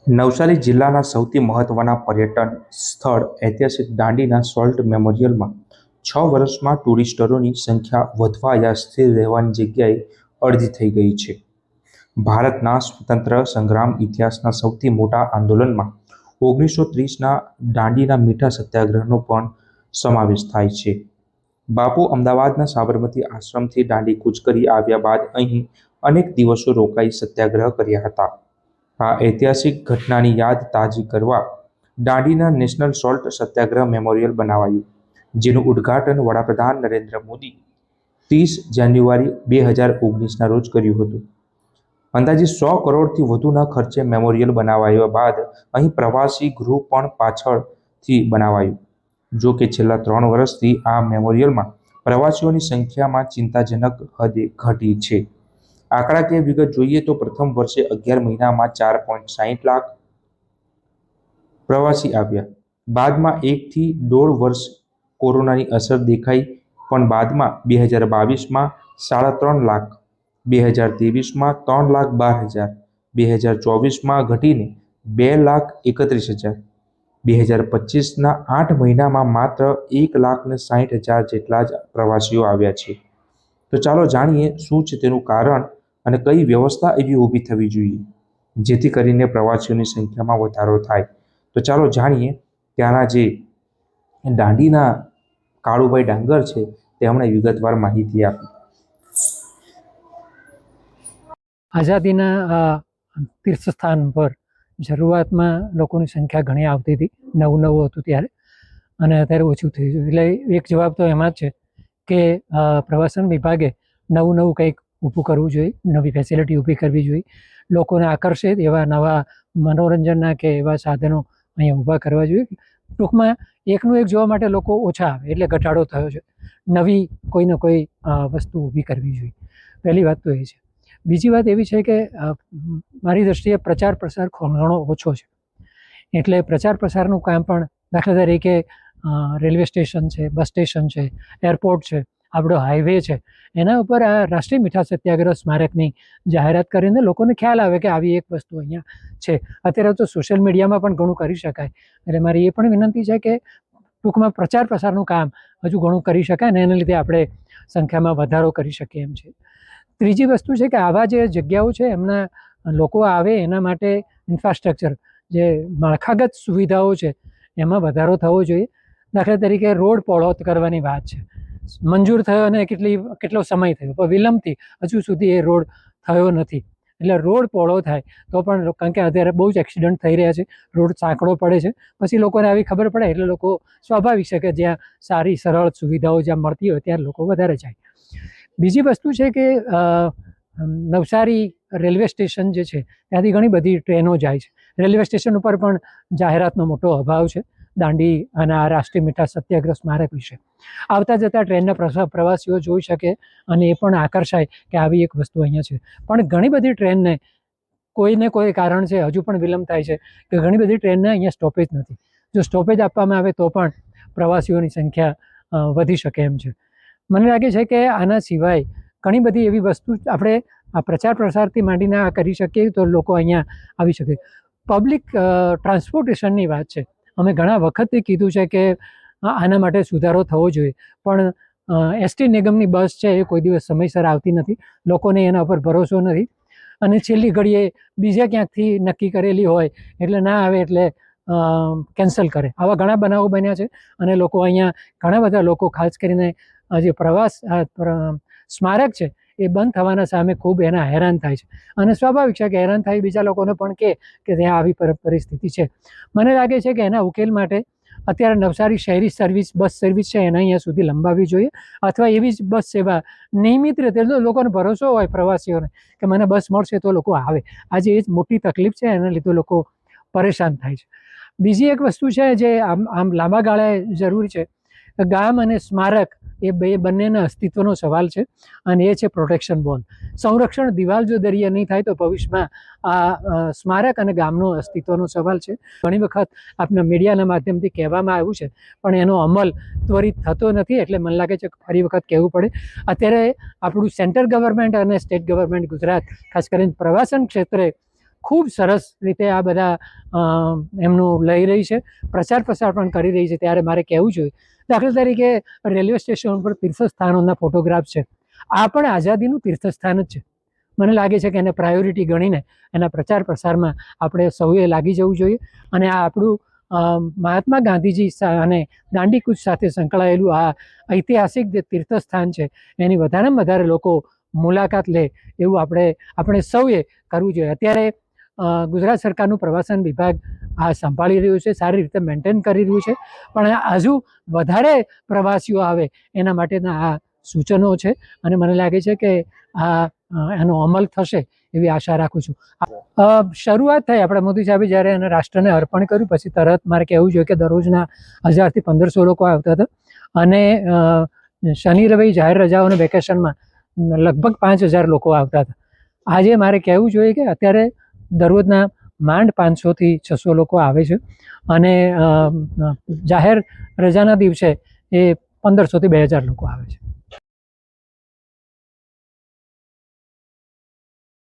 નવસારી જિલ્લાના સૌથી મહત્વના પર્યટન સ્થળ ઐતિહાસિક દાંડીના સોલ્ટ મેમોરિયલમાં 6 વર્ષમાં ટુરિસ્ટોની સંખ્યા વધવા યા સ્થિર રહેવાની જગ્યાએ અડધી થઈ ગઈ છે. ભારતના સ્વતંત્ર સંગ્રામ ઇતિહાસના સૌથી મોટા આંદોલનમાં 1930ના દાંડીના મીઠા સત્યાગ્રહનો પણ સમાવેશ થાય છે. બાપુ અમદાવાદના સાબરમતી આશ્રમથી દાંડી કૂચ કરી આવ્યા બાદ અહીં અનેક દિવસો રોકાઈ સત્યાગ્રહ કર્યા હતા. આ ઐતિહાસિક ઘટનાની યાદ તાજી કરવા દાંડીના નેશનલ સોલ્ટ સત્યાગ્રહ મેમોરિયલ બનાવાયું, જેનું ઉદ્ઘાટન વડાપ્રધાન નરેન્દ્ર મોદી 30 જાન્યુઆરી 2019ના રોજ કર્યું હતું. અંદાજે 100 કરોડથી વધુના ખર્ચે મેમોરિયલ બનાવાયા બાદ અહીં પ્રવાસી ગૃહ પણ પાછળથી બનાવાયું. જો કે છેલ્લા 3 વર્ષથી આ મેમોરિયલમાં પ્રવાસીઓની સંખ્યામાં ચિંતાજનક હદે ઘટી છે. આંકડાકીય વિગત જોઈએ તો પ્રથમ વર્ષે 11 મહિનામાં 4.60 લાખ પ્રવાસી આવ્યા. બાદમાં 1 થી 1.5 વર્ષ કોરોનાની અસર દેખાઈ, પણ બાદમાં 2022માં 3.5 લાખ, 2023માં 3,12,000, 2024માં ઘટીને 2,31,000, 2025ના 8 મહિનામાં માત્ર 1,60,000 જેટલા જ પ્રવાસીઓ આવ્યા છે. તો ચાલો જાણીએ શું છે તેનું કારણ અને કઈ વ્યવસ્થા એવી ઊભી થવી જોઈએ જેથી કરીને પ્રવાસીઓની સંખ્યામાં વધારો થાય. તો ચાલો જાણીએ. ત્યાંના જે દાંડીના કાળુભાઈ ડાંગર છે તેમણે વિગતવાર માહિતી આપી. આઝાદીના તીર્થસ્થાન પર શરૂઆતમાં લોકોની સંખ્યા ઘણી આવતી હતી, નવું હતું ત્યારે, અને અત્યારે ઓછું થઈ ગયું. એટલે એક જવાબ તો એમાં જ છે કે પ્રવાસન વિભાગે નવું કંઈક ઊભું કરવું જોઈએ, નવી ફેસિલિટી ઊભી કરવી જોઈએ, લોકોને આકર્ષે એવા નવા મનોરંજનના કે એવા સાધનો અહીંયા ઊભા કરવા જોઈએ. ટૂંકમાં એકનું એક જોવા માટે લોકો ઓછા આવે એટલે ઘટાડો થયો છે. નવી કોઈને કોઈ વસ્તુ ઊભી કરવી જોઈએ. પહેલી વાત તો એ છે. બીજી વાત એવી છે કે મારી દૃષ્ટિએ પ્રચાર પ્રસાર ઘણો ઓછો છે. એટલે પ્રચાર પ્રસારનું કામ પણ, દાખલા તરીકે રેલવે સ્ટેશન છે, બસ સ્ટેશન છે, એરપોર્ટ છે, આપણો હાઈવે છે, એના ઉપર આ રાષ્ટ્રીય મીઠા સત્યાગ્રહ સ્મારકની જાહેરાત કરીને લોકોને ખ્યાલ આવે કે આવી એક વસ્તુ અહીંયા છે. અત્યારે તો સોશિયલ મીડિયામાં પણ ઘણું કરી શકાય. એટલે મારી એ પણ વિનંતી છે કે ટૂંકમાં પ્રચાર પ્રસારનું કામ હજુ ઘણું કરી શકાય ને એના લીધે આપણે સંખ્યામાં વધારો કરી શકીએ એમ છે. ત્રીજી વસ્તુ છે કે આવા જે જગ્યાઓ છે એમના લોકો આવે એના માટે ઇન્ફ્રાસ્ટ્રક્ચર, જે માળખાગત સુવિધાઓ છે એમાં વધારો થવો જોઈએ. દાખલા તરીકે રોડ પહોળો કરવાની વાત છે, મંજૂર થયો અને કેટલો સમય થયો, પણ વિલંબથી હજુ સુધી એ રોડ થયો નથી. એટલે રોડ પહોળો થાય તો પણ, કારણ કે અત્યારે બહુ જ એક્સિડન્ટ થઈ રહ્યા છે, રોડ સાંકડો પડે છે, પછી લોકોને આવી ખબર પડે એટલે લોકો સ્વાભાવિક છે કે જ્યાં સારી સરળ સુવિધાઓ જ્યાં મળતી હોય ત્યાં લોકો વધારે જાય. બીજી વસ્તુ છે કે નવસારી રેલવે સ્ટેશન જે છે ત્યાંથી ઘણી બધી ટ્રેનો જાય છે. રેલવે સ્ટેશન ઉપર પણ જાહેરાતનો મોટો અભાવ છે દાંડી અને આ રાષ્ટ્રીય મીઠા સત્યાગ્રહ સ્મારક વિશે. આવતા જતા ટ્રેનના પ્રવાસીઓ જોઈ શકે અને એ પણ આકર્ષાય કે આવી એક વસ્તુ અહીંયા છે. પણ ઘણી બધી ટ્રેનને કોઈને કોઈ કારણ છે હજુ પણ વિલંબ થાય છે કે ઘણી બધી ટ્રેનને અહીંયા સ્ટોપેજ નથી. જો સ્ટોપેજ આપવામાં આવે તો પણ પ્રવાસીઓની સંખ્યા વધી શકે એમ છે. મને લાગે છે કે આના સિવાય ઘણી બધી એવી વસ્તુ આપણે આ પ્રચાર પ્રસારથી માંડીને આ કરી શકીએ તો લોકો અહીંયા આવી શકે. પબ્લિક ટ્રાન્સપોર્ટેશનની વાત છે. અમે ઘણા વખતથી કીધું છે કે આના માટે સુધારો થવો જોઈએ, પણ એસટી નિગમની બસ છે એ કોઈ દિવસ સમયસર આવતી નથી, લોકોને એના ઉપર ભરોસો નથી, અને છેલ્લી ઘડીએ બીજે ક્યાંકથી નક્કી કરેલી હોય એટલે ના આવે એટલે કેન્સલ કરે. આવા ઘણા બનાવો બન્યા છે અને લોકો અહીંયા, ઘણા બધા લોકો ખાસ કરીને જે સ્મારક છે એ બંધ થવાના સામે ખૂબ એના હેરાન થાય છે. અને સ્વાભાવિક છે કે હેરાન થાય બીજા લોકોને પણ કે ત્યાં આવી પરિસ્થિતિ છે. મને લાગે છે કે એના ઉકેલ માટે અત્યારે નવસારી શહેરી સર્વિસ, બસ સર્વિસ છે એને અહીંયા સુધી લંબાવવી જોઈએ, અથવા એવી જ બસ સેવા નિયમિત રીતે, લોકોને ભરોસો હોય પ્રવાસીઓને કે મને બસ મળશે તો લોકો આવે. આજે એ જ મોટી તકલીફ છે, એના લીધે લોકો પરેશાન થાય છે. બીજી એક વસ્તુ છે જે આમ લાંબા ગાળે જરૂરી છે, ગામ અને સ્મારક એ બંનેના અસ્તિત્વનો સવાલ છે, અને એ છે પ્રોટેક્શન વોલ. સંરક્ષણ દિવાલ જો દરિયા નહીં થાય તો ભવિષ્યમાં આ સ્મારક અને ગામનો અસ્તિત્વનો સવાલ છે. ઘણી વખત આપણા મીડિયાના માધ્યમથી કહેવામાં આવ્યું છે પણ એનો અમલ ત્વરિત થતો નથી, એટલે મને લાગે છે કે ફરી વખત કહેવું પડે. અત્યારે આપણું સેન્ટ્રલ ગવર્મેન્ટ અને સ્ટેટ ગવર્મેન્ટ ગુજરાત ખાસ કરીને પ્રવાસન ક્ષેત્રે ખૂબ સરસ રીતે આ બધા એમનું લઈ રહી છે, પ્રચાર પ્રસાર પણ કરી રહી છે. ત્યારે મારે કહેવું જોઈએ, દાખલા તરીકે રેલવે સ્ટેશન પર તીર્થસ્થાનોના ફોટોગ્રાફ છે. આ પણ આઝાદીનું તીર્થસ્થાન જ છે. મને લાગે છે કે એને પ્રાયોરિટી ગણીને એના પ્રચાર પ્રસારમાં આપણે સૌએ લાગી જવું જોઈએ. અને આ આપણું મહાત્મા ગાંધીજી અને દાંડીકૂચ સાથે સંકળાયેલું આ ઐતિહાસિક જે તીર્થસ્થાન છે એની વધારેમાં વધારે લોકો મુલાકાત લે એવું આપણે સૌએ કરવું જોઈએ. અત્યારે ગુજરાત સરકારનું પ્રવાસન વિભાગ આ સંભાળી રહ્યું છે, સારી રીતે મેન્ટેન કરી રહ્યું છે, પણ હજુ વધારે પ્રવાસીઓ આવે એના માટેના આ સૂચનો છે. અને મને લાગે છે કે એનો અમલ થશે એવી આશા રાખું છું. શરૂઆત થઈ આપણે મોદી સાહેબે જ્યારે એને રાષ્ટ્રને અર્પણ કર્યું પછી તરત મારે કહેવું જોઈએ કે દરરોજના 1000થી 1500 લોકો આવતા હતા. અને શનિ રવિ જાહેર રજાઓ અને વેકેશનમાં લગભગ 5000 લોકો આવતા હતા. આજે મારે કહેવું જોઈએ કે અત્યારે દરરોજના માંડ 500થી 600 લોકો આવે છે. અને જાહેર રજાના દિવસે એ 1500થી 2000 લોકો આવે છે.